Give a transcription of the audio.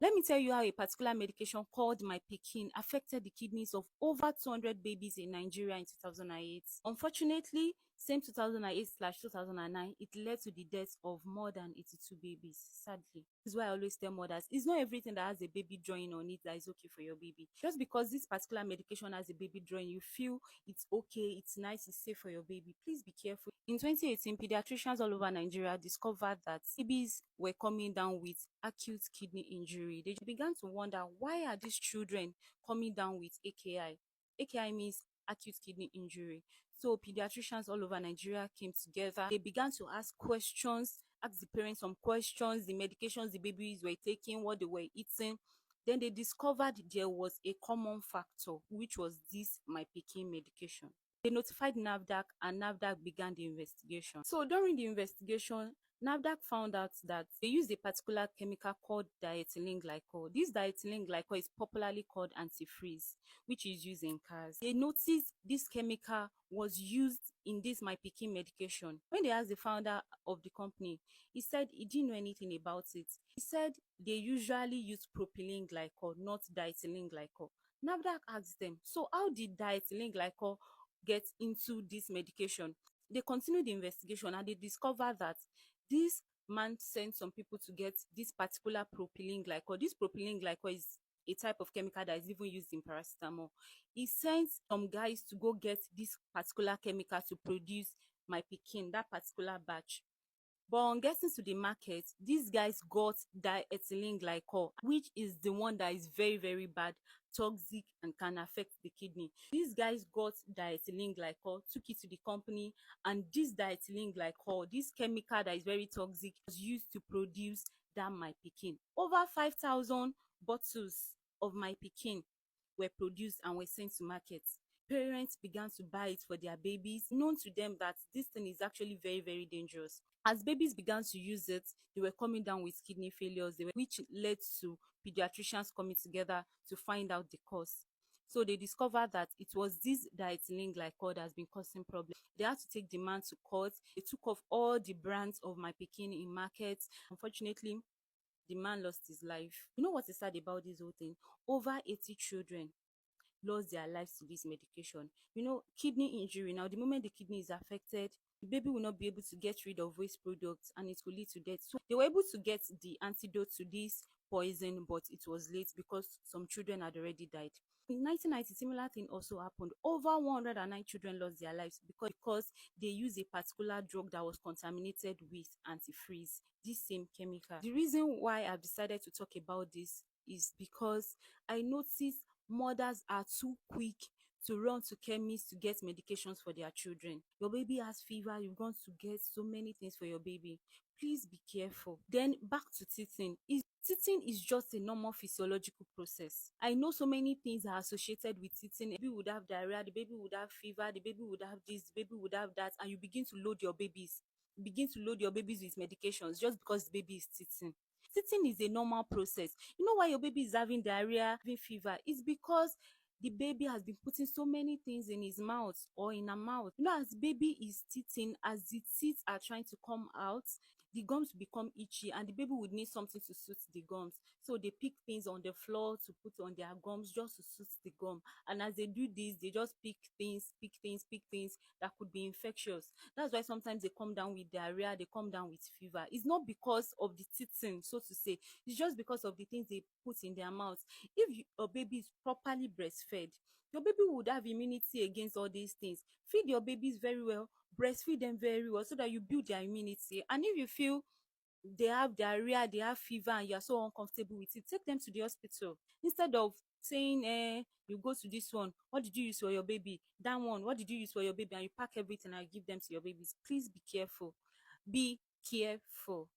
Let me tell you how a particular medication called Mypikin affected the kidneys of over 200 babies in Nigeria in 2008. Unfortunately, same 2008/2009, it led to the deaths of more than 82 babies, sadly. This is why I always tell mothers, it's not everything that has a baby drawing on it that is okay for your baby. Just because this particular medication has a baby drawing, you feel it's okay, it's nice, it's safe for your baby. Please be careful. In 2018, pediatricians all over Nigeria discovered that babies were coming down with acute kidney injury. They began to wonder, why are these children coming down with AKI? AKI means acute kidney injury. So pediatricians all over Nigeria came together. They began to ask questions, ask the parents some questions, the medications the babies were taking, what they were eating. Then they discovered there was a common factor, which was this Mypikin medication. They notified NAFDAC, and NAFDAC began the investigation. So during the investigation, NAFDAC found out that they used a particular chemical called diethylene glycol. This diethylene glycol is popularly called antifreeze, which is used in cars. They noticed this chemical was used in this Mypikin medication. When they asked the founder of the company, he said he didn't know anything about it. He said they usually use propylene glycol, not diethylene glycol. NAFDAC asked them, so how did diethylene glycol get into this medication? They continued the investigation and they discovered that this man sent some people to get this particular propylene glycol. This propylene glycol is a type of chemical that is even used in paracetamol. He sent some guys to go get this particular chemical to produce Mypikin, that particular batch. But on getting to the market, these guys got diethylene glycol, which is the one that is very, very bad, toxic, and can affect the kidney. These guys got diethylene glycol, took it to the company, and this diethylene glycol, this chemical that is very toxic, was used to produce that Mypikin. Over 5,000 bottles of Mypikin were produced and were sent to market. Parents began to buy it for their babies, known to them that this thing is actually very, very dangerous. As babies began to use it, they were coming down with kidney failures, which led to pediatricians coming together to find out the cause. So they discovered that it was this diethylene glycol that has been causing problems. They had to take the man to court. They took off all the brands of Mypikin in markets. Unfortunately, the man lost his life. You know what is sad about this whole thing? Over 80 children lost their lives to this medication. You know, kidney injury, now the moment the kidney is affected, the baby will not be able to get rid of waste products and it will lead to death. So they were able to get the antidote to this poison, but it was late because some children had already died. In 1990, similar thing also happened. Over 109 children lost their lives because they used a particular drug that was contaminated with antifreeze, this same chemical. The reason why I've decided to talk about this is because I noticed mothers are too quick to run to chemists to get medications for their children. Your baby has fever, you're going to get so many things for your baby. Please be careful. Then back to teething. Teething is just a normal physiological process. I know so many things are associated with teething. The baby would have diarrhea, the baby would have fever, the baby would have this, the baby would have that, and you begin to load your babies. You begin to load your babies with medications just because the baby is teething. Teething is a normal process. You know why your baby is having diarrhea, having fever? It's because the baby has been putting so many things in his mouth or in her mouth. You know, as baby is teething, as the teeth are trying to come out, the gums become itchy and the baby would need something to soothe the gums. So they pick things on the floor to put on their gums just to soothe the gum. And as they do this, they just pick things that could be infectious. That's why sometimes they come down with diarrhea, they come down with fever. It's not because of the teething, so to say. It's just because of the things they put in their mouth. If your baby is properly breastfed, your baby would have immunity against all these things. Feed your babies very well, breastfeed them very well so that you build their immunity. And if you feel they have diarrhea, they have fever, and you're so uncomfortable with it, take them to the hospital. Instead of saying, you go to this one, what did you use for your baby? That one, what did you use for your baby? And you pack everything and give them to your babies. Please be careful. Be careful.